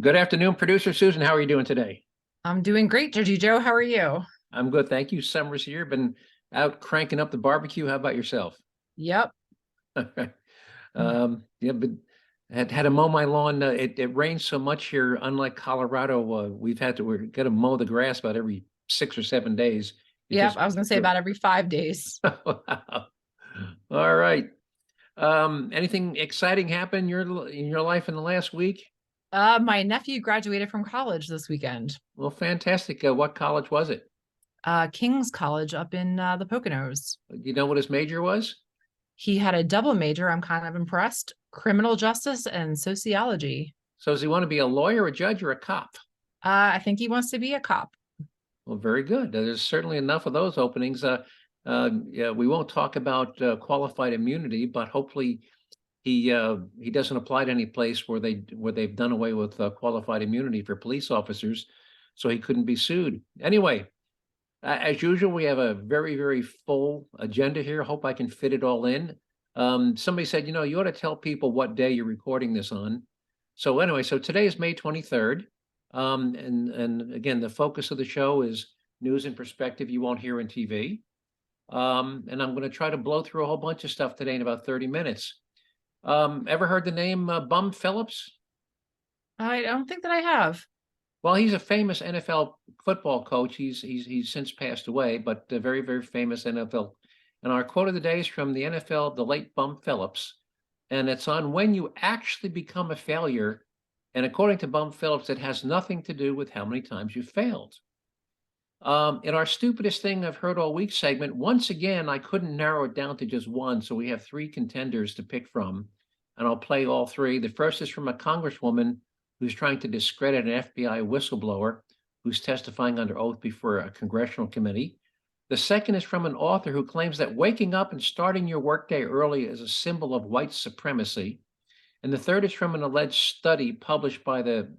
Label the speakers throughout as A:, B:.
A: Good afternoon, producer Susan. How are you doing today?
B: I'm doing great, Jerzee Joe. How are you?
A: I'm good, thank you. Summer's here. Been out cranking up the barbecue. How about yourself?
B: Yep.
A: Yeah, but had to mow my lawn. It rains so much here. Unlike Colorado, we're got to mow the grass about every 6 or 7 days. It
B: Yep.
A: just
B: I was going to say about every 5 days.
A: Wow. All right. Anything exciting happened in your life in the last week?
B: My nephew graduated from college this weekend.
A: Well, fantastic. What college was it?
B: King's College up in the Poconos.
A: Do you know what his major was?
B: He had a double major. I'm kind of impressed. Criminal justice and sociology.
A: So does he want to be a lawyer, a judge, or a cop?
B: I think he wants to be a cop.
A: Well, very good. There's certainly enough of those openings. Yeah, we won't talk about qualified immunity, but hopefully he doesn't apply to any place where they've done away with qualified immunity for police officers, so he couldn't be sued. Anyway, as usual, we have a very full agenda here. Hope I can fit it all in. Somebody said, you ought to tell people what day you're recording this on. So anyway, so today is May 23rd. And again, the focus of the show is news and perspective you won't hear in TV. And I'm going to try to blow through a whole bunch of stuff today in about 30 minutes. Ever heard the name Bum Phillips?
B: I don't think that I have.
A: Well, he's a famous NFL football coach. He's since passed away, but a very famous NFL. And our quote of the day is from the NFL, the late Bum Phillips, and it's on when you actually become a failure. And according to Bum Phillips, it has nothing to do with how many times you failed. In our stupidest thing I've heard all week segment, once again, I couldn't narrow it down to just one. So we have three contenders to pick from, and I'll play all three. The first is from a congresswoman who's trying to discredit an FBI whistleblower who's testifying under oath before a congressional committee. The second is from an author who claims that waking up and starting your workday early is a symbol of white supremacy. And the third is from an alleged study published by the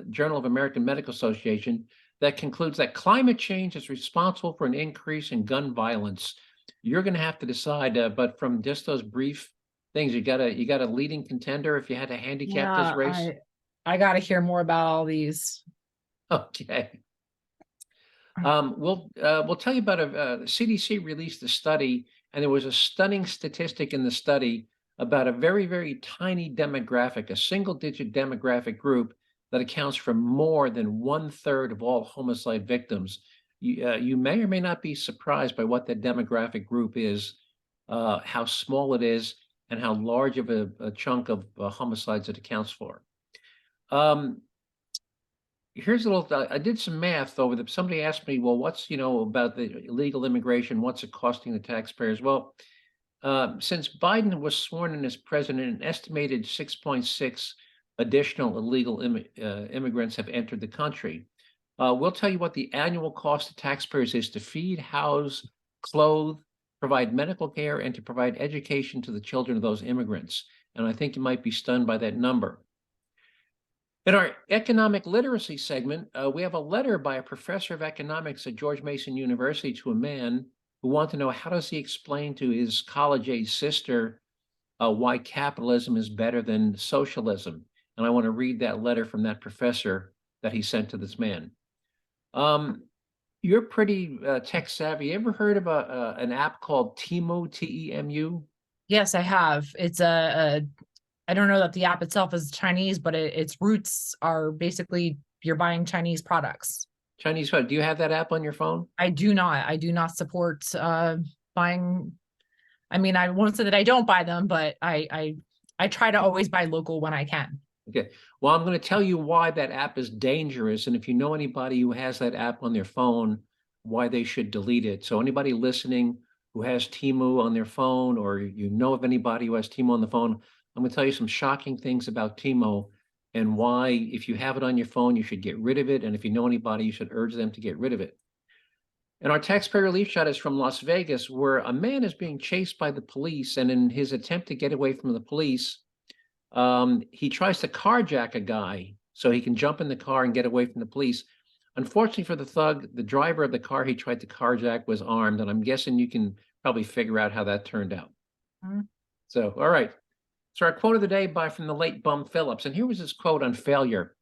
A: Journal of American Medical Association that concludes that climate change is responsible for an increase in gun violence. You're going to have to decide, but from just those brief things, you got a leading contender if you had to handicap this
B: Yeah,
A: race.
B: I got to hear more about all these.
A: Okay. We'll tell you about the CDC released a study, and there was a stunning statistic in the study about a very tiny demographic, a single-digit demographic group that accounts for more than 1/3 of all homicide victims. You may or may not be surprised by what that demographic group is, how small it is, and how large of a chunk of homicides it accounts for. Here's a little, I did some math over somebody asked me, well, what's, about the illegal immigration, what's it costing the taxpayers? Well, since Biden was sworn in as president, an estimated 6.6 additional illegal immigrants have entered the country. We'll tell you what the annual cost to taxpayers is to feed, house, clothe, provide medical care, and to provide education to the children of those immigrants. And I think you might be stunned by that number. In our economic literacy segment, we have a letter by a professor of economics at George Mason University to a man who wanted to know how does he explain to his college-age sister why capitalism is better than socialism. And I want to read that letter from that professor that he sent to this man. You're pretty tech savvy. You ever heard of an app called Temu, Temu?
B: Yes, I have. It's I don't know that the app itself is Chinese, but its roots are basically you're buying Chinese products.
A: Chinese food. Do you have that app on your phone?
B: I do not. I do not support buying. I mean, I won't say that I don't buy them, but I try to always buy local when I can.
A: Okay. Well, I'm going to tell you why that app is dangerous. And if you know anybody who has that app on their phone, why they should delete it. So anybody listening who has Temu on their phone, or you know of anybody who has Temu on the phone, I'm going to tell you some shocking things about Temu and why, if you have it on your phone, you should get rid of it. And if you know anybody, you should urge them to get rid of it. And our taxpayer relief shot is from Las Vegas, where a man is being chased by the police. And in his attempt to get away from the police, he tries to carjack a guy so he can jump in the car and get away from the police. Unfortunately for the thug, the driver of the car he tried to carjack was armed. And I'm guessing you can probably figure out how that turned out. So, all right. So our quote of the day from the late Bum Phillips. And here was his quote on failure.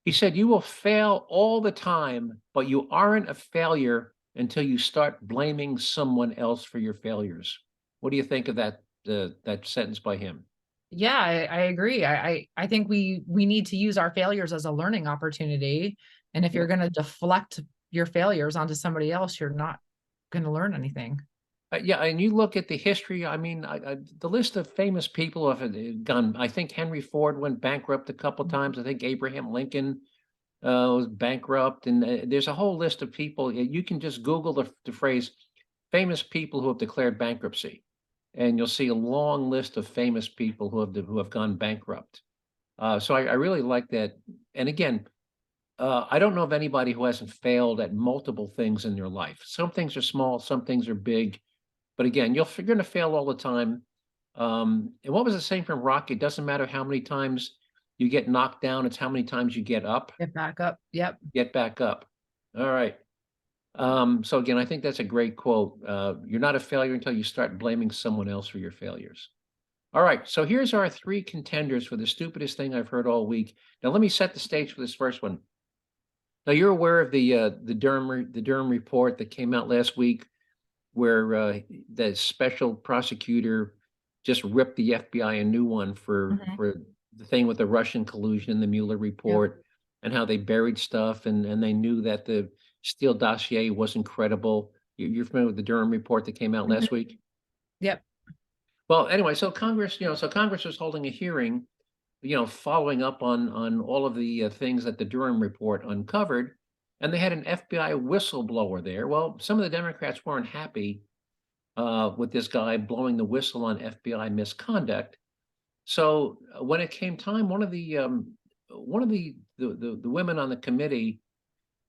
A: He said, "You will fail all the time, but you aren't a failure until you start blaming someone else for your failures." What do you think of that sentence by him?
B: Yeah, I agree. I think we need to use our failures as a learning opportunity. And if
A: Yeah.
B: you're going to deflect your failures onto somebody else, you're not going to learn anything.
A: Yeah, and you look at the history. I mean, the list of famous people who have gone. I think Henry Ford went bankrupt a couple
B: Mhm.
A: times. I think Abraham Lincoln was bankrupt, and there's a whole list of people. You can just Google the phrase "famous people who have declared bankruptcy," and you'll see a long list of famous people who have gone bankrupt. So I really like that. And again, I don't know of anybody who hasn't failed at multiple things in their life. Some things are small, some things are big. But again, you're going to fail all the time. And what was the saying from Rock? It doesn't matter how many times you get knocked down; it's how many times you get up,
B: Get back up. Yep.
A: get back up. All right. So again, I think that's a great quote. You're not a failure until you start blaming someone else for your failures. All right. So here's our three contenders for the stupidest thing I've heard all week. Now let me set the stage for this first one. Now you're aware of the Durham report that came out last week, where the special prosecutor just ripped the FBI a new one
B: Mhm.
A: for the thing with the Russian collusion, the Mueller
B: Yep.
A: report, and how they buried stuff, and they knew that the Steele dossier wasn't credible. You're familiar with the Durham report that came out last
B: Mhm.
A: week?
B: Yep.
A: Well, anyway, so Congress was holding a hearing, following up on all of the things that the Durham report uncovered, and they had an FBI whistleblower there. Well, some of the Democrats weren't happy with this guy blowing the whistle on FBI misconduct. So when it came time, one of the women on the committee,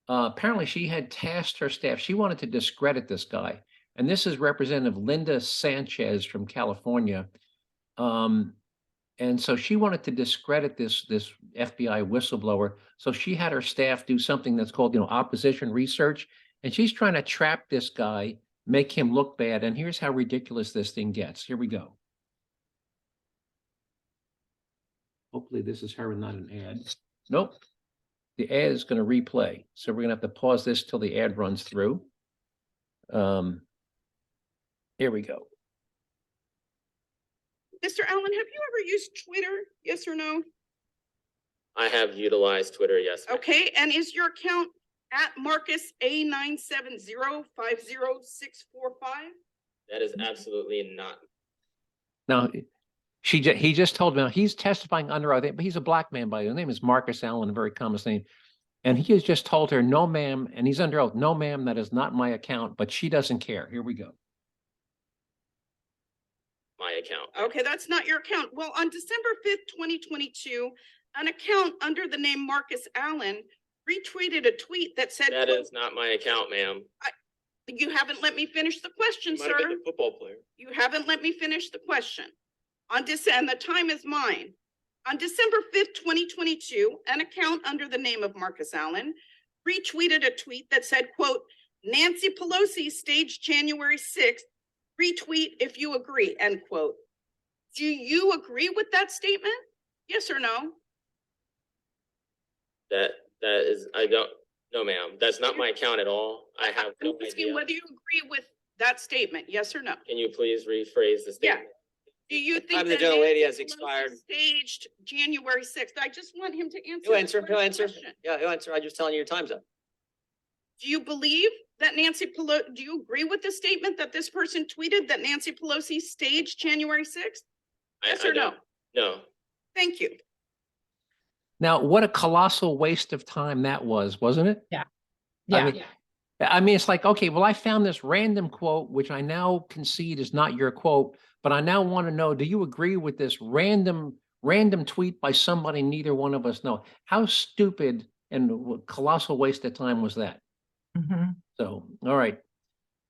A: apparently she had tasked her staff. She wanted to discredit this guy, and this is Representative Linda Sanchez from California. Um, and so she wanted to discredit this FBI whistleblower. So she had her staff do something that's called, opposition research, and she's trying to trap this guy, make him look bad. And here's how ridiculous this thing gets. Here we go. Hopefully this is her and not an ad. Nope. The ad is going to replay. So we're going to have to pause this till the ad runs through. Um, here we go.
C: Mr. Allen, have you ever used Twitter? Yes or no?
D: I have utilized Twitter, yes.
C: Okay, and is your account at Marcus A970500645?
D: That is absolutely not.
A: Now, he just told me, now he's testifying under oath, but he's a black man by the name is Marcus Allen, a very common name. And he has just told her, no, ma'am, and he's under oath, no, ma'am, that is not my account, but she doesn't care. Here we go.
D: My account.
C: Okay, that's not your account. Well, on December 5th, 2022, an account under the name Marcus Allen retweeted a tweet that said,
D: That is not my account, ma'am.
C: You haven't let me finish the question,
D: You might have
C: sir.
D: been a football player.
C: You haven't let me finish the question. And the time is mine. On December 5th, 2022, an account under the name of Marcus Allen retweeted a tweet that said, quote, Nancy Pelosi staged January 6th, retweet if you agree, end quote. Do you agree with that statement? Yes or no?
D: That is, I don't, no, ma'am. That's not my account at all. I have no
C: I'm asking
D: idea.
C: whether you agree with that statement, yes or no?
D: Can you please rephrase the
C: Yeah.
D: statement?
C: Do you think
D: Time of the
C: that
D: gentle lady
C: Nancy
D: has
C: Pelosi
D: expired.
C: staged January 6th? I just want him to answer.
D: He'll
C: the
D: answer.
C: first
D: He'll answer.
C: question.
D: Yeah, he'll answer. I'm just telling you your time's up.
C: Do you believe that Nancy Pelosi, do you agree with the statement that this person tweeted that Nancy Pelosi staged January 6th? Yes or no?
D: don't. No.
C: Thank you.
A: Now, what a colossal waste of time that was, wasn't it?
B: Yeah.
A: I mean, it's like, okay, well, I found this random quote, which I now concede is not your quote, but I now want to know, do you agree with this random tweet by somebody neither one of us know? How stupid and colossal waste of time was that?
B: Mhm.
A: So, all right.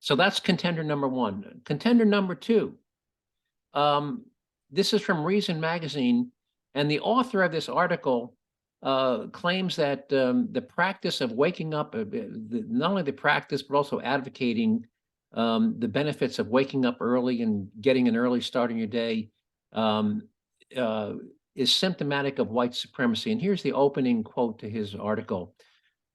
A: So that's contender number one. Contender number two. This is from Reason Magazine, and the author of this article claims that the practice of waking up, not only the practice, but also advocating the benefits of waking up early and getting an early start in your day, is symptomatic of white supremacy. And here's the opening quote to his article.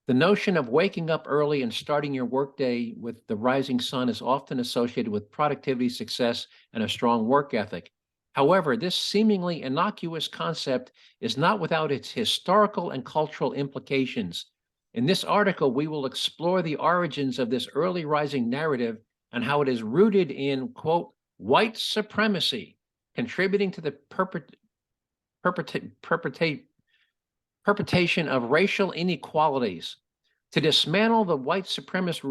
A: The notion of waking up early and starting your workday with the rising sun is often associated with productivity, success, and a strong work ethic. However, this seemingly innocuous concept is not without its historical and cultural implications. In this article, we will explore the origins of this early rising narrative and how it is rooted in, quote, white supremacy, contributing to the perpetuation of racial inequalities. To dismantle the white supremacist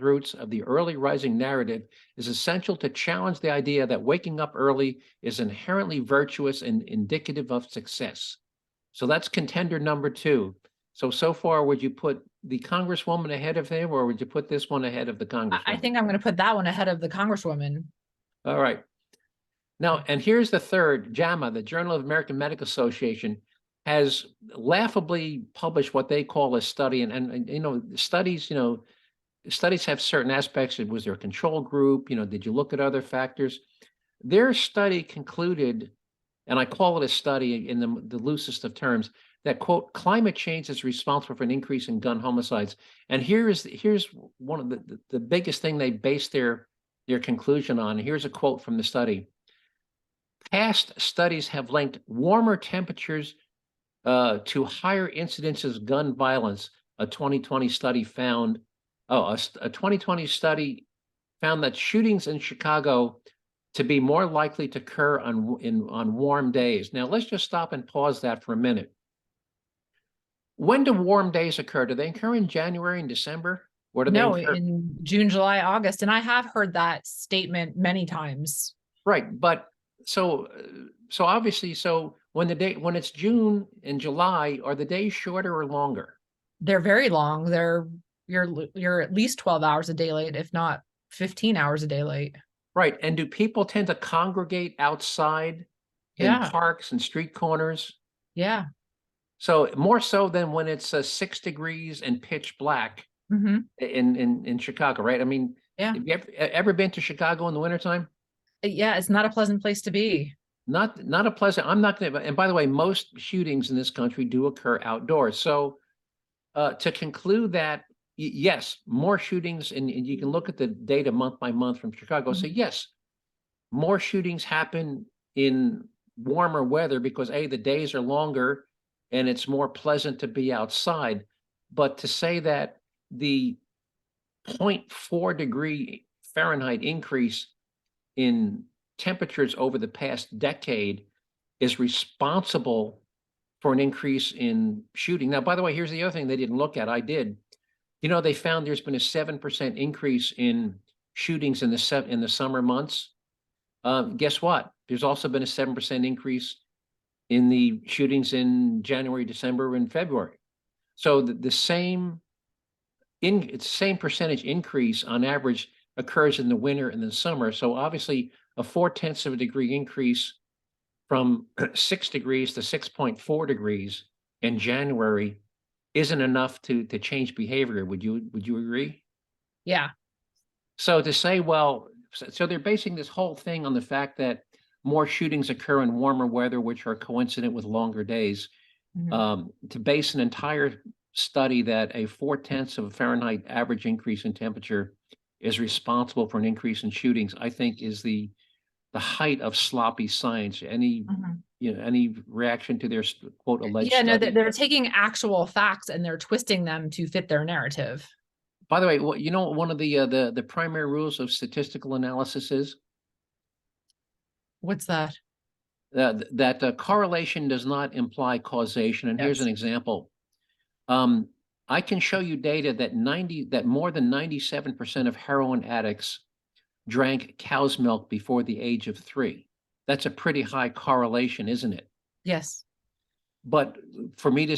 A: roots of the early rising narrative is essential to challenge the idea that waking up early is inherently virtuous and indicative of success. So that's contender number 2. So far, would you put the Congresswoman ahead of him, or would you put this one ahead of the Congresswoman?
B: I think I'm going to put that one ahead of the Congresswoman.
A: All right. Now, and here's the third. JAMA, the Journal of American Medical Association, has laughably published what they call a study. And studies have certain aspects. Was there a control group? Did you look at other factors? Their study concluded, and I call it a study in the loosest of terms, that, quote, climate change is responsible for an increase in gun homicides. And here's one of the biggest thing they based their conclusion on. Here's a quote from the study. Past studies have linked warmer temperatures to higher incidences of gun violence. A 2020 study found that shootings in Chicago to be more likely to occur on warm days. Now, let's just stop and pause that for a minute. When do warm days occur? Do they occur in January and December? Or do
B: No,
A: they occur?
B: in June, July, August. And I have heard that statement many times.
A: Right, but so obviously, when it's June and July, are the days shorter or longer?
B: They're very long. You're at least 12 hours a day late, if not 15 hours a day late.
A: Right, and do people tend to congregate outside in
B: Yeah.
A: parks and street corners?
B: Yeah.
A: So more so than when it's 6 degrees and pitch black
B: Mm-hmm.
A: in Chicago, right? I mean,
B: Yeah.
A: have you ever been to Chicago in the wintertime?
B: Yeah, it's not a pleasant place to be.
A: Not a pleasant. I'm not going to. And by the way, most shootings in this country do occur outdoors. So to conclude that, yes, more shootings, and you can look at the data month by month from Chicago. So yes, more shootings happen in warmer weather because the days are longer and it's more pleasant to be outside. But to say that the 0.4 degree Fahrenheit increase in temperatures over the past decade is responsible for an increase in shooting. Now, by the way, here's the other thing they didn't look at. I did. They found there's been a 7% increase in shootings in the summer months. Guess what? There's also been a 7% increase in the shootings in January, December, and February. So the same percentage increase on average occurs in the winter and the summer. So obviously a 0.4 of a degree increase from 6 degrees to 6.4 degrees in January isn't enough to change behavior. Would you agree?
B: Yeah.
A: So to say, so they're basing this whole thing on the fact that more shootings occur in warmer weather, which are coincident with longer days. To base an entire study that a 0.4 of a Fahrenheit average increase in temperature is responsible for an increase in shootings, I think is the height of sloppy science. Any reaction to their quote alleged
B: Yeah, no,
A: study?
B: they're taking actual facts and they're twisting them to fit their narrative.
A: By the way, one of the primary rules of statistical analysis is
B: What's that?
A: that correlation does not imply causation. And here's
B: Yes.
A: an example. I can show you data that more than 97% of heroin addicts drank cow's milk before the age of 3. That's a pretty high correlation, isn't it?
B: Yes.
A: But for me to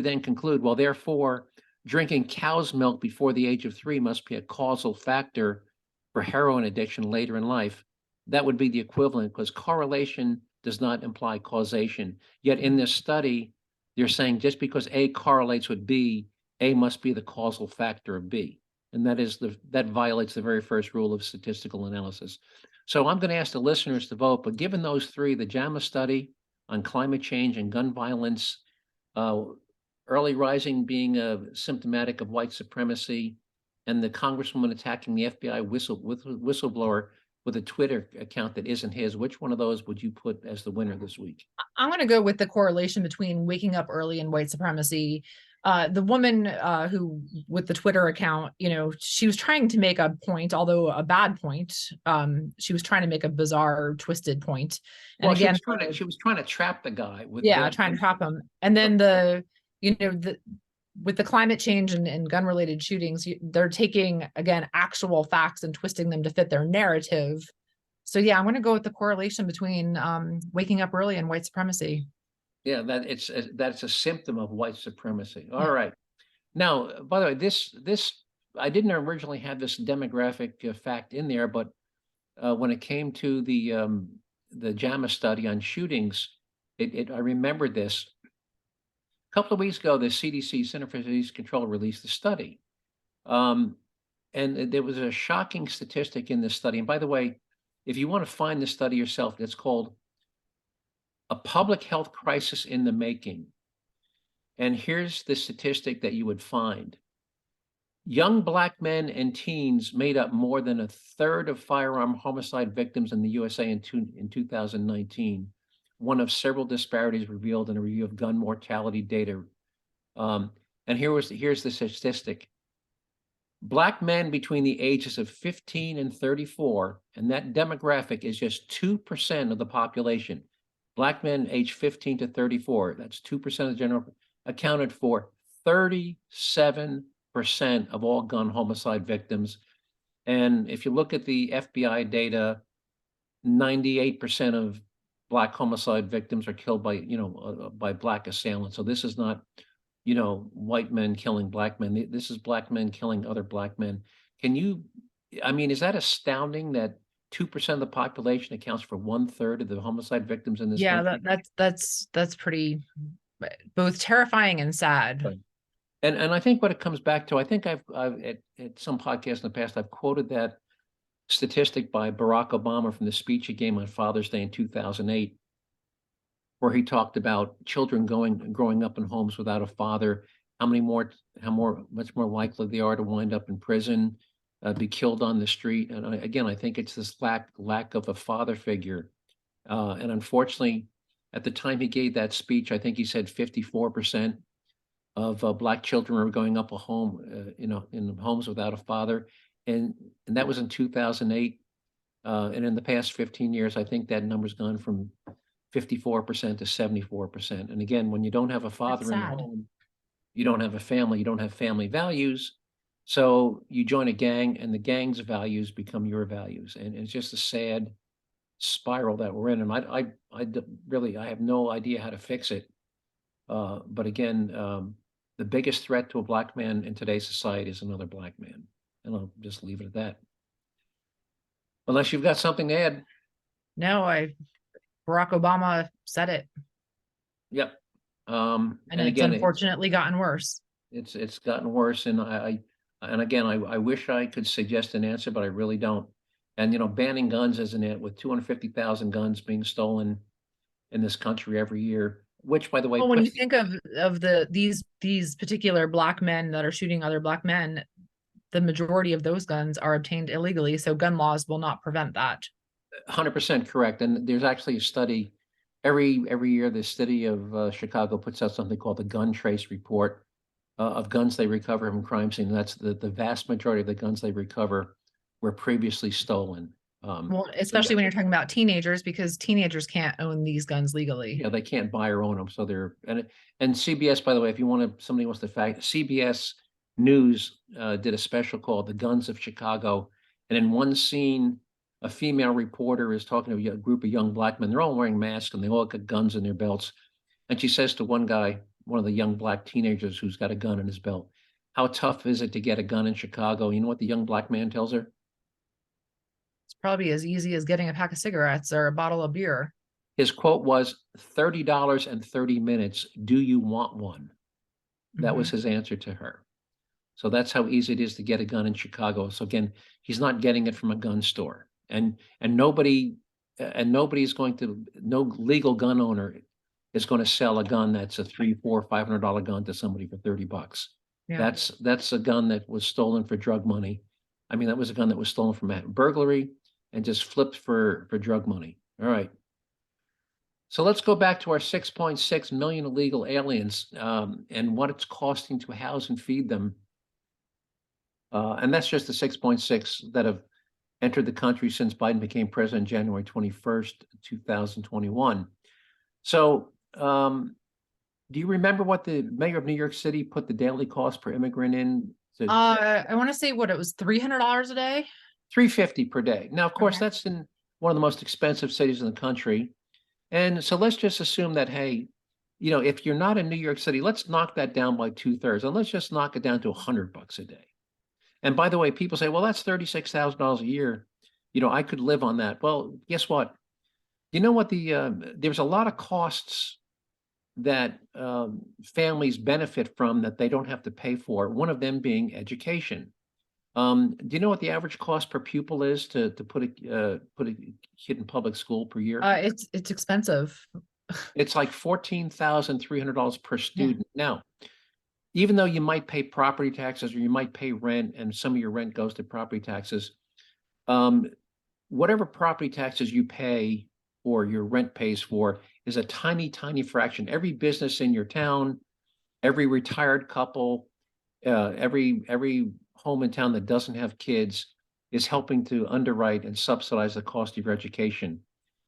A: then conclude, well, therefore, drinking cow's milk before the age of 3 must be a causal factor for heroin addiction later in life. That would be the equivalent, because correlation does not imply causation. Yet in this study, they're saying just because A correlates with B, A must be the causal factor of B. And that violates the very first rule of statistical analysis. So I'm going to ask the listeners to vote, but given those three, the JAMA study on climate change and gun violence, uh, early rising being symptomatic of white supremacy, and the congresswoman attacking the FBI whistleblower with a Twitter account that isn't his, which one of those would you put as the winner this week?
B: I'm going to go with the correlation between waking up early and white supremacy. The woman who with the Twitter account, she was trying to make a point, although a bad point. She was trying to make a bizarre, twisted point. And
A: Well,
B: again,
A: she was trying to trap the guy with
B: trying to trap him. And then with the climate change and gun related shootings, they're taking, again, actual facts and twisting them to fit their narrative. So yeah, I'm going to go with the correlation between waking up early and white supremacy.
A: Yeah, that's a symptom of white supremacy. All right. Now, by the way, this I didn't originally have this demographic fact in there, but when it came to the JAMA study on shootings, I remembered this. A couple of weeks ago, the CDC, Center for Disease Control, released a study. And there was a shocking statistic in this study. And by the way, if you want to find the study yourself, it's called A Public Health Crisis in the Making. And here's the statistic that you would find. Young Black men and teens made up more than a third of firearm homicide victims in the USA in 2019, one of several disparities revealed in a review of gun mortality data. And here's the statistic. Black men between the ages of 15 and 34, and that demographic is just 2% of the population. Black men aged 15 to 34, that's 2% of the general, accounted for 37% of all gun homicide victims. And if you look at the FBI data, 98% of Black homicide victims are killed by, by Black assailants. So this is not, white men killing Black men. This is Black men killing other Black men. Is that astounding that 2% of the population accounts for 1/3 of the homicide victims in this country?
B: Yeah, that's pretty both terrifying and sad.
A: Right. And I think what it comes back to, I think I've at some podcast in the past, I've quoted that statistic by Barack Obama from the speech he gave on Father's Day in 2008, where he talked about children growing up in homes without a father, much more likely they are to wind up in prison, be killed on the street. And I think it's this lack of a father figure. And unfortunately, at the time he gave that speech, I think he said 54% of Black children were going up a home, in homes without a father. And that was in 2008. And in the past 15 years, I think that number's gone from 54% to 74%. And again, when you don't have a father in the home, you don't have a family, you don't have family values. So you join a gang and the gang's values become your values. And it's just a sad spiral that we're in. And I have no idea how to fix it. But again, the biggest threat to a Black man in today's society is another Black man. And I'll just leave it at that. Unless you've got something to add.
B: No, Barack Obama said it.
A: Yep.
B: And it's
A: again,
B: unfortunately gotten worse.
A: It's gotten worse. And I wish I could suggest an answer, but I really don't. And banning guns isn't it, with 250,000 guns being stolen in this country every year. Which, by the way,
B: well, when you think of these particular Black men that are shooting other Black men, the majority of those guns are obtained illegally. So gun laws will not prevent that.
A: 100% correct. And there's actually a study every year. The city of Chicago puts out something called the Gun Trace Report of guns they recover from crime scene. That's the vast majority of the guns they recover were previously stolen.
B: Well, especially when you're talking about teenagers, because teenagers can't own these guns legally.
A: Yeah, they can't buy or own them. So and CBS, by the way, if somebody wants to fact, CBS News did a special called "The Guns of Chicago," and in one scene, a female reporter is talking to a group of young Black men. They're all wearing masks and they all got guns in their belts. And she says to one guy, one of the young Black teenagers who's got a gun in his belt, "How tough is it to get a gun in Chicago?" You know what the young Black man tells her?
B: It's probably as easy as getting a pack of cigarettes or a bottle of beer.
A: His quote was $30 and 30 minutes. Do you want one? That was his answer to her. So that's how easy it is to get a gun in Chicago. So again, he's not getting it from a gun store. and nobody's going to, no legal gun owner is going to sell a gun that's a $300, $400, $500 gun to somebody for $30.
B: Yeah.
A: That's a gun that was stolen for drug money. I mean, that was a gun that was stolen from a burglary and just flipped for drug money. All right. So let's go back to our 6.6 million illegal aliens, and what it's costing to house and feed them. And that's just the 6.6 that have entered the country since Biden became president January 21st, 2021. So, do you remember what the mayor of New York City put the daily cost per immigrant in?
B: I want to say what it was, $300 a day.
A: $350 per day. Now, of course,
B: Okay.
A: that's in one of the most expensive cities in the country. And so let's just assume that, hey, if you're not in New York City, let's knock that down by 2/3, and let's just knock it down to $100 a day. And by the way, people say, well, that's $36,000 a year. I could live on that. Well, guess what? You know what? There's a lot of costs that families benefit from that they don't have to pay for. One of them being education. Do you know what the average cost per pupil is to put a kid in public school per year?
B: It's expensive.
A: It's like $14,300 per student. Now, even though you might pay property taxes or you might pay rent, and some of your rent goes to property taxes, whatever property taxes you pay or your rent pays for is a tiny, tiny fraction. Every business in your town, every retired couple, every home in town that doesn't have kids is helping to underwrite and subsidize the cost of your education.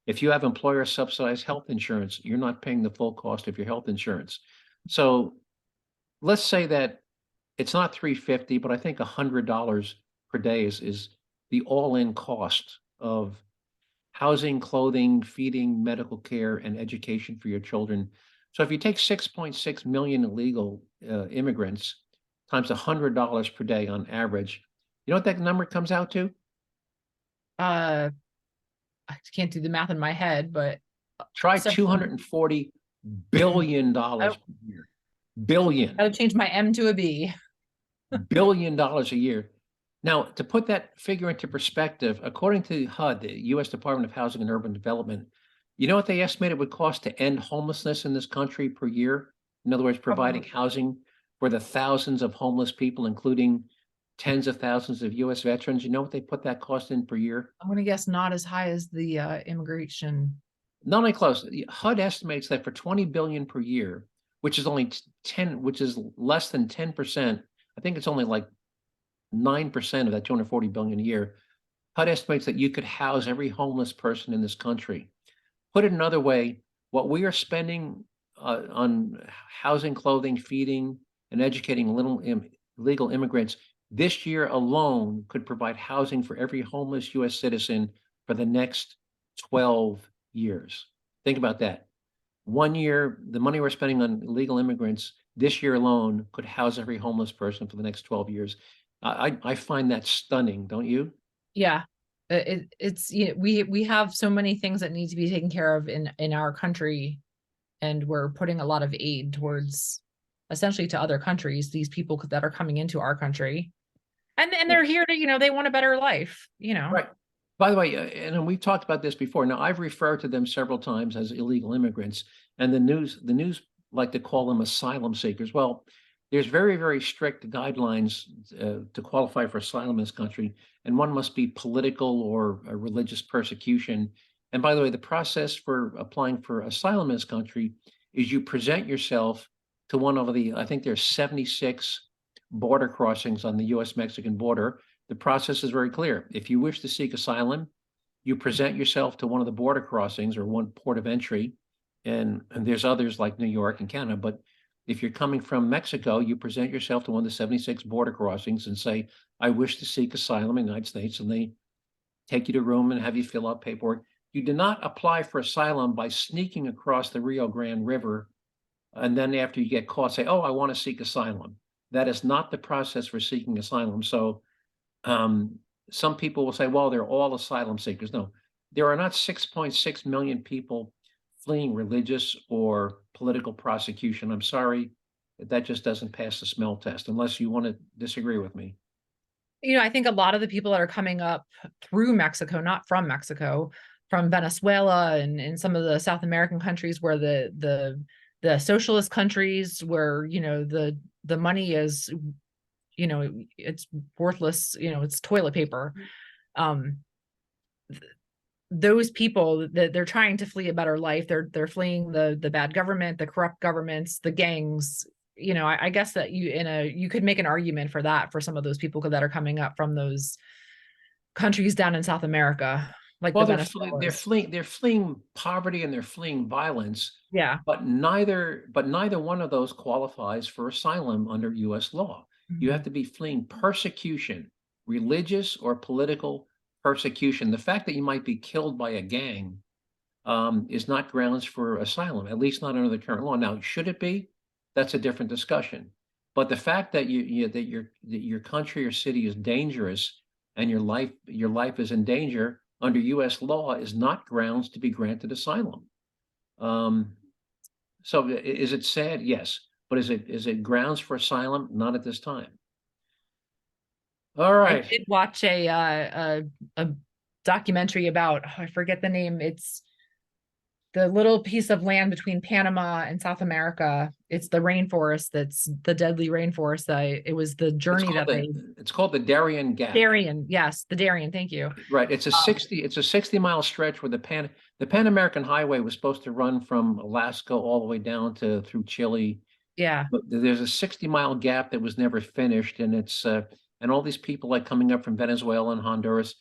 A: If you have employer subsidized health insurance, you're not paying the full cost of your health insurance. So let's say that it's not $350, but I think $100 per day is the all-in cost of housing, clothing, feeding, medical care, and education for your children. So if you take 6.6 million illegal immigrants times $100 per day on average, you know what that number comes out to?
B: I can't do the math in my head, but
A: Try
B: several-
A: $240 billion per year. Billion.
B: I would change my M to a B.
A: billion dollars a year. Now, to put that figure into perspective, according to HUD, the U.S. Department of Housing and Urban Development, you know what they estimate it would cost to end homelessness in this country per year? In other words, providing housing for the thousands of homeless people, including tens of thousands of U.S. veterans. You know what they put that cost in per year?
B: I'm going to guess not as high as the immigration.
A: Not only close, HUD estimates that for $20 billion per year, which is only which is less than 10%. I think it's only like 9% of that $240 billion a year. HUD estimates that you could house every homeless person in this country. Put it another way, what we are spending on housing, clothing, feeding, and educating illegal immigrants this year alone could provide housing for every homeless U.S. citizen for the next 12 years. Think about that. 1 year, the money we're spending on illegal immigrants this year alone could house every homeless person for the next 12 years. I find that stunning, don't you?
B: Yeah, it's we have so many things that need to be taken care of in our country, and we're putting a lot of aid towards essentially to other countries, these people that are coming into our country, and they're here to they want a better life,
A: Right. By the way, and we've talked about this before. Now, I've referred to them several times as illegal immigrants, and the news like to call them asylum seekers. Well, there's very, very strict guidelines to qualify for asylum in this country, and one must be political or religious persecution. And by the way, the process for applying for asylum in this country is you present yourself to one of I think there's 76 border crossings on the U.S.-Mexican border. The process is very clear. If you wish to seek asylum, you present yourself to one of the border crossings or one port of entry, and there's others like New York and Canada, but if you're coming from Mexico, you present yourself to one of the 76 border crossings and say, I wish to seek asylum in the United States, and they take you to a room and have you fill out paperwork. You do not apply for asylum by sneaking across the Rio Grande River, and then after you get caught, say, oh, I want to seek asylum. That is not the process for seeking asylum. So some people will say, well, they're all asylum seekers. No, there are not 6.6 million people fleeing religious or political prosecution. I'm sorry, that just doesn't pass the smell test, unless you want to disagree with me.
B: I think a lot of the people that are coming up through Mexico, not from Mexico, from Venezuela and some of the South American countries where the socialist countries where, the money is, it's worthless, it's toilet paper. Those people that they're trying to flee a better life, they're fleeing the bad government, the corrupt governments, the gangs. I guess that you could make an argument for that for some of those people that are coming up from those countries down in South America, like
A: Well,
B: the
A: they're
B: Venezuelans.
A: fleeing poverty and they're fleeing violence,
B: Yeah.
A: but neither one of those qualifies for asylum under US law. You have
B: Mhm.
A: to be fleeing persecution, religious or political persecution. The fact that you might be killed by a gang is not grounds for asylum, at least not under the current law. Now, should it be? That's a different discussion. But the fact that your country or city is dangerous and your life is in danger under U.S. law is not grounds to be granted asylum. Um, so is it sad? Yes. But is it grounds for asylum? Not at this time. All
B: I
A: right.
B: did watch a documentary about, I forget the name. It's the little piece of land between Panama and South America. It's the rainforest, that's the deadly rainforest. It was the
A: It's
B: journey
A: called
B: that
A: the
B: they
A: it's called the Darien Gap.
B: Darien, yes, the Darien, thank you.
A: Right.
B: Um,
A: It's a 60-mile stretch where the Pan American Highway was supposed to run from Alaska all the way down to through Chile.
B: yeah,
A: But there's a 60-mile gap that was never finished, and and all these people like coming up from Venezuela and Honduras,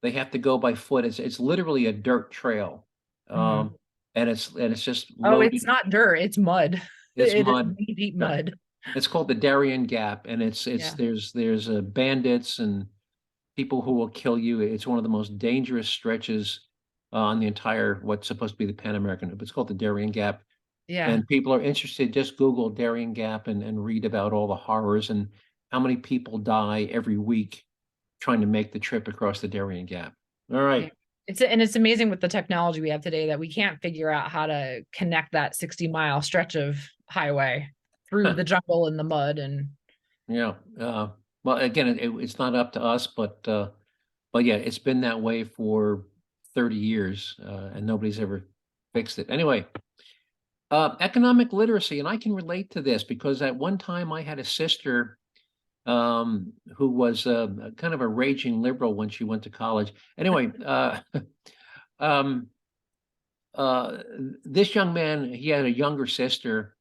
A: they have to go by foot. It's literally a dirt trail.
B: mhm.
A: Um, and it's just
B: Oh, it's
A: loaded.
B: not dirt, it's mud.
A: It's
B: It is
A: mud.
B: knee deep
A: Yeah.
B: mud.
A: It's called the Darien Gap, and
B: Yeah,
A: there's bandits and people who will kill you. It's one of the most dangerous stretches on the entire what's supposed to be the Pan American. But it's called the Darien Gap,
B: yeah,
A: and people are interested. Just Google Darien Gap and read about all the horrors and how many people die every week trying to make the trip across the Darien Gap. All
B: yeah.
A: right.
B: It's amazing with the technology we have today that we can't figure out how to connect that 60-mile stretch of highway through the jungle and the mud. And
A: Yeah. Well, again, it's not up to us, but yeah, it's been that way for 30 years, and nobody's ever fixed it. Anyway, economic literacy, and I can relate to this because at one time I had a sister who was kind of a raging liberal when she went to college. Anyway, um, uh, this young man, he had a younger sister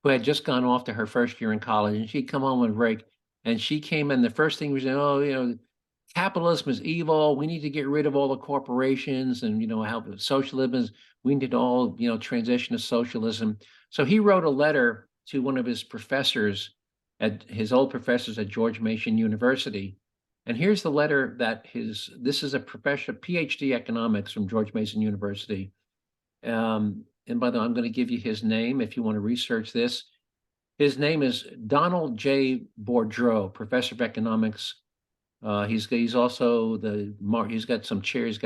A: who had just gone off to her first year in college, and she'd come home on break, and she came in. The first thing was, oh, capitalism is evil. We need to get rid of all the corporations, and how socialism is. We need to all transition to socialism. So he wrote a letter to one of his professors at his old professors at George Mason University. And here's the letter that this is a professor, PhD economics from George Mason University. And by the way, I'm going to give you his name if you want to research this. His name is Donald J. Boudreau, professor of economics. He's also he's got some chairs.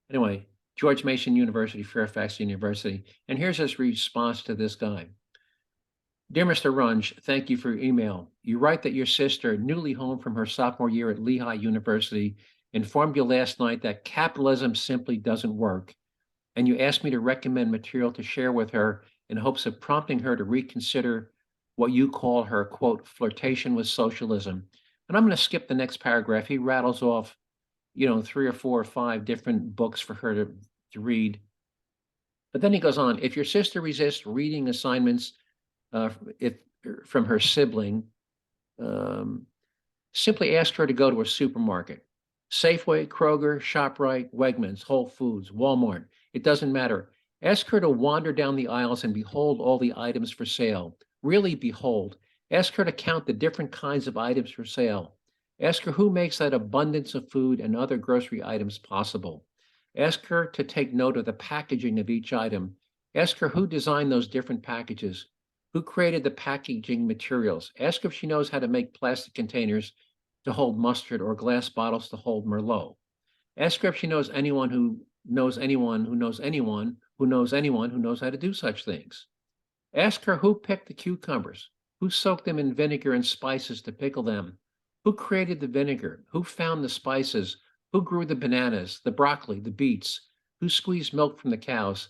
A: Anyway, George Mason University, Fairfax University. And here's his response to this guy. Dear Mr. Runge, thank you for your email. You write that your sister, newly home from her sophomore year at Lehigh University, informed you last night that capitalism simply doesn't work, and you asked me to recommend material to share with her in hopes of prompting her to reconsider what you call her, quote, flirtation with socialism. And I'm going to skip the next paragraph. He rattles off, 3 or 4 or 5 different books for her to read. But then he goes on, if your sister resists reading assignments if from her sibling, um, simply ask her to go to a supermarket. Safeway, Kroger, ShopRite, Wegmans, Whole Foods, Walmart. It doesn't matter. Ask her to wander down the aisles and behold all the items for sale. Really behold. Ask her to count the different kinds of items for sale. Ask her who makes that abundance of food and other grocery items possible. Ask her to take note of the packaging of each item. Ask her who designed those different packages. Who created the packaging materials? Ask if she knows how to make plastic containers to hold mustard or glass bottles to hold Merlot. Ask her if she knows anyone who knows anyone who knows anyone who knows anyone who knows how to do such things. Ask her who picked the cucumbers, who soaked them in vinegar and spices to pickle them, Who created the vinegar? Who found the spices? Who grew the bananas, the broccoli, the beets? Who squeezed milk from the cows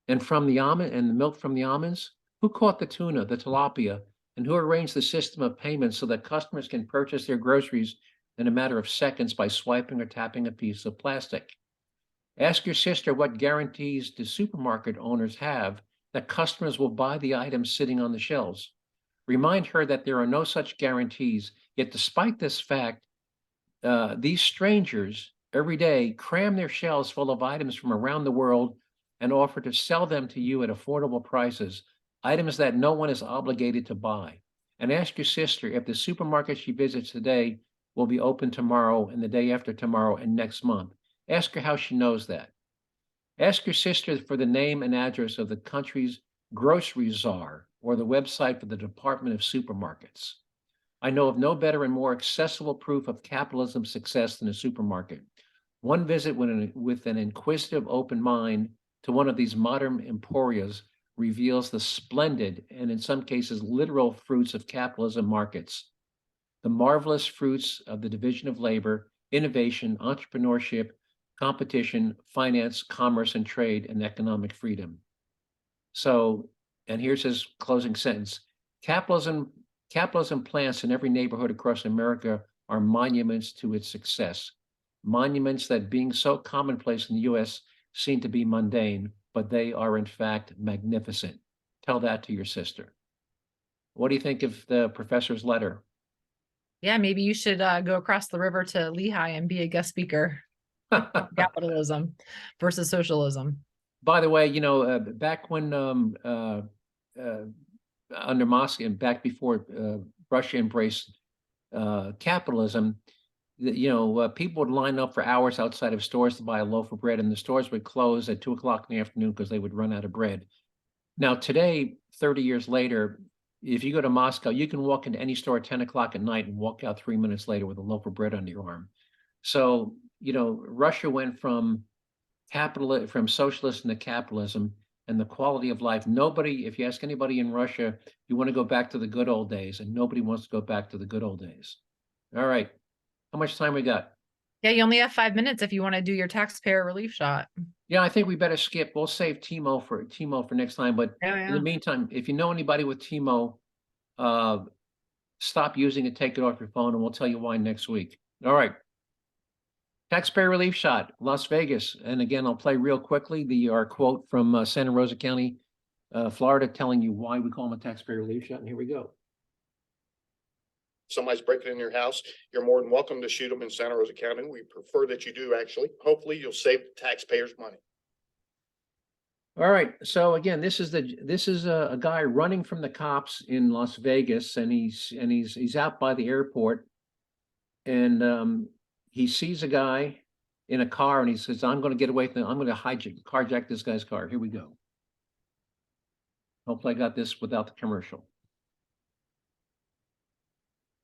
A: and from the almond and the milk from the almonds? Who caught the tuna, the tilapia, and who arranged the system of payments so that customers can purchase their groceries in a matter of seconds by swiping or tapping a piece of plastic? Ask your sister what guarantees do supermarket owners have that customers will buy the items sitting on the shelves. Remind her that there are no such guarantees, yet despite this fact, these strangers every day cram their shelves full of items from around the world and offer to sell them to you at affordable prices, items that no one is obligated to buy. And ask your sister if the supermarket she visits today will be open tomorrow and the day after tomorrow and next month. Ask her how she knows that. Ask your sister for the name and address of the country's grocery czar or the website for the Department of Supermarkets. I know of no better and more accessible proof of capitalism's success than a supermarket. One visit with an inquisitive open mind to one of these modern emporias reveals the splendid and in some cases literal fruits of capitalism markets, the marvelous fruits of the division of labor, innovation, entrepreneurship, competition, finance, commerce, and trade, and economic freedom. So, and here's his closing sentence. Capitalism plants in every neighborhood across America are monuments to its success. Monuments that, being so commonplace in the US, seem to be mundane, but they are in fact magnificent. Tell that to your sister. What do you think of the professor's letter?
B: Yeah, maybe you should go across the river to Lehigh and be a guest speaker. Capitalism versus socialism.
A: By the way, back when under Moscow and back before Russia embraced capitalism, people would line up for hours outside of stores to buy a loaf of bread, and the stores would close at 2 o'clock in the afternoon because they would run out of bread. Now, today, 30 years later, if you go to Moscow, you can walk into any store at 10 o'clock at night and walk out 3 minutes later with a loaf of bread under your arm. So, Russia went from socialism to capitalism, and the quality of life. Nobody, if you ask anybody in Russia, you want to go back to the good old days, and nobody wants to go back to the good old days. All right. How much time we got?
B: Yeah, you only have 5 minutes if you want to do your taxpayer relief shot.
A: Yeah, I think we better skip. We'll save Timo for next time. But in the meantime, if you know anybody with Timo, stop using it, take it off your phone, and we'll tell you why next week. All right. Taxpayer relief shot, Las Vegas. And again, I'll play real quickly our quote from Santa Rosa County, Florida, telling you why we call them a taxpayer relief shot. And here we go.
E: Somebody's breaking in your house, you're more than welcome to shoot them in Santa Rosa County. We prefer that you do, actually. Hopefully you'll save the taxpayers money.
A: All right. So again, this is a guy running from the cops in Las Vegas, and he's out by the airport, and he sees a guy in a car, and he says, I'm going to get away from I'm going to carjack this guy's car. Here we go. Hopefully I got this without the commercial.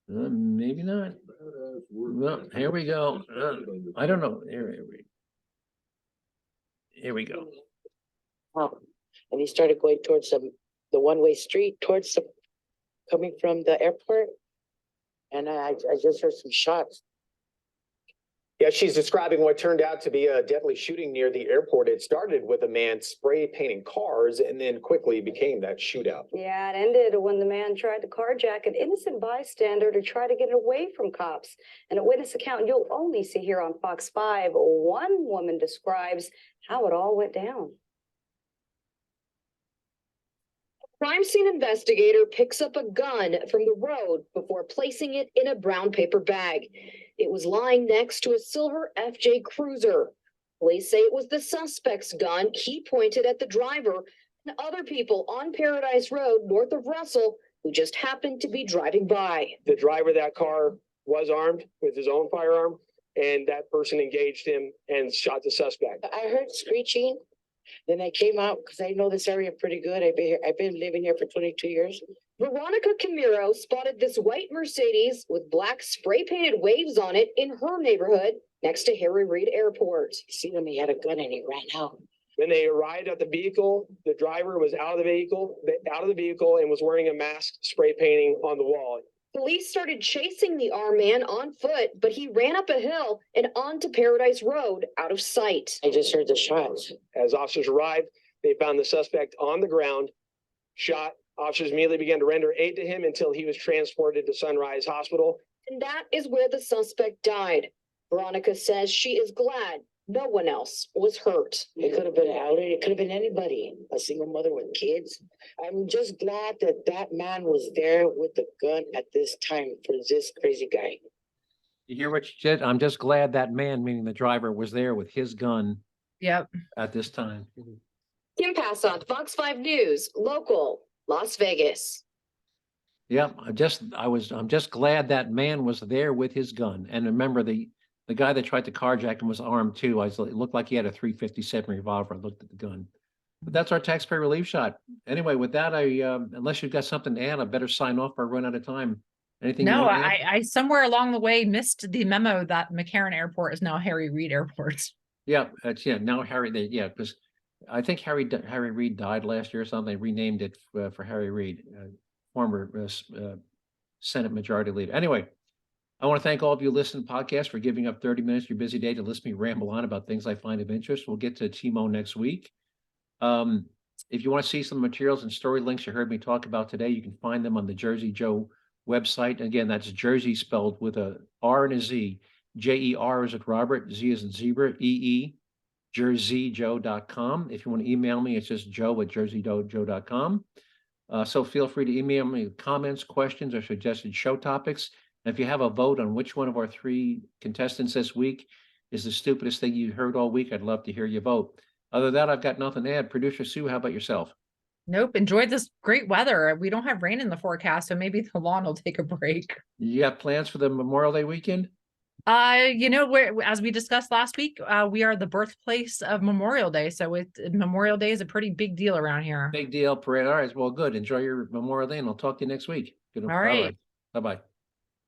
A: Maybe not. Well, here we go. I don't know. Here we go.
F: And he started going towards the one-way street coming from the airport. And I just heard some shots.
G: Yeah, she's describing what turned out to be a deadly shooting near the airport. It started with a man spray painting cars and then quickly became that shootout.
H: Yeah, it ended when the man tried to carjack an innocent bystander to try to get away from cops. In a witness account you'll only see here on Fox 5, one woman describes how it all went down.
I: Crime scene investigator picks up a gun from the road before placing it in a brown paper bag. It was lying next to a silver FJ Cruiser. Police say it was the suspect's gun. He pointed at the driver and other people on Paradise Road north of Russell who just happened to be driving by.
G: The driver of that car was armed with his own firearm, and that person engaged him and shot the suspect.
F: I heard screeching. Then I came out because I know this area pretty good. I've been living here for 22 years.
I: Veronica Camiro spotted this white Mercedes with black spray painted waves on it in her neighborhood next to Harry Reid Airport.
F: See him, he had a gun and he ran out.
G: When they arrived at the vehicle, the driver was out of the vehicle and was wearing a mask spray painting on the wall.
I: Police started chasing the armed man on foot, but he ran up a hill and onto Paradise Road out of sight.
F: I just heard the shots.
J: As officers arrived, they found the suspect on the ground, shot. Officers immediately began to render aid to him until he was transported to Sunrise Hospital.
I: And that is where the suspect died. Veronica says she is glad no one else was hurt.
F: It could have been Elliot. It could have been anybody. A single mother with kids. I'm just glad that that man was there with the gun at this time for this crazy guy.
A: You hear what you said? I'm just glad that man, meaning the driver, was there with his gun
B: Yep.
A: at this time.
I: Kim Passant, Fox 5 News, local, Las Vegas.
A: Yeah, I'm just glad that man was there with his gun. And remember, the guy that tried to carjack him was armed too. It looked like he had a 357 revolver. I looked at the gun. But that's our taxpayer relief shot. Anyway, with that, unless you've got something to add, I better sign off or run out of time. Anything? you
B: No,
A: wanna add?
B: I somewhere along the way missed the memo that McCarran Airport is now Harry Reid Airport.
A: Yeah, now Harry. Because I think Harry Reid died last year or something. They renamed it for Harry Reid, former Senate Majority Leader. Anyway, I want to thank all of you who listen to the podcast for giving up 30 minutes of your busy day to listen to me ramble on about things I find of interest. We'll get to TMO next week. If you want to see some materials and story links you heard me talk about today, you can find them on the Jerzee Joe website. Again, that's Jerzee spelled with a R and a Z. J-E-R is at Robert, Z is in zebra, E-E, JerzeeJoe.com. If you want to email me, it's just joe@JerzeeJoe.com. So feel free to email me comments, questions, or suggested show topics. And if you have a vote on which one of our 3 contestants this week is the stupidest thing you heard all week, I'd love to hear your vote. Other than that, I've got nothing to add. Producer Sue, how about yourself?
B: Nope. Enjoyed this great weather. We don't have rain in the forecast, so maybe the lawn will take a break.
A: You got plans for the Memorial Day weekend?
B: As we discussed last week, we are the birthplace of Memorial Day. So Memorial Day is a pretty big deal around here.
A: Big deal, parade. All right, well, good. Enjoy your Memorial Day, and I'll talk to you next week. Good.
B: All right.
A: Bye-bye.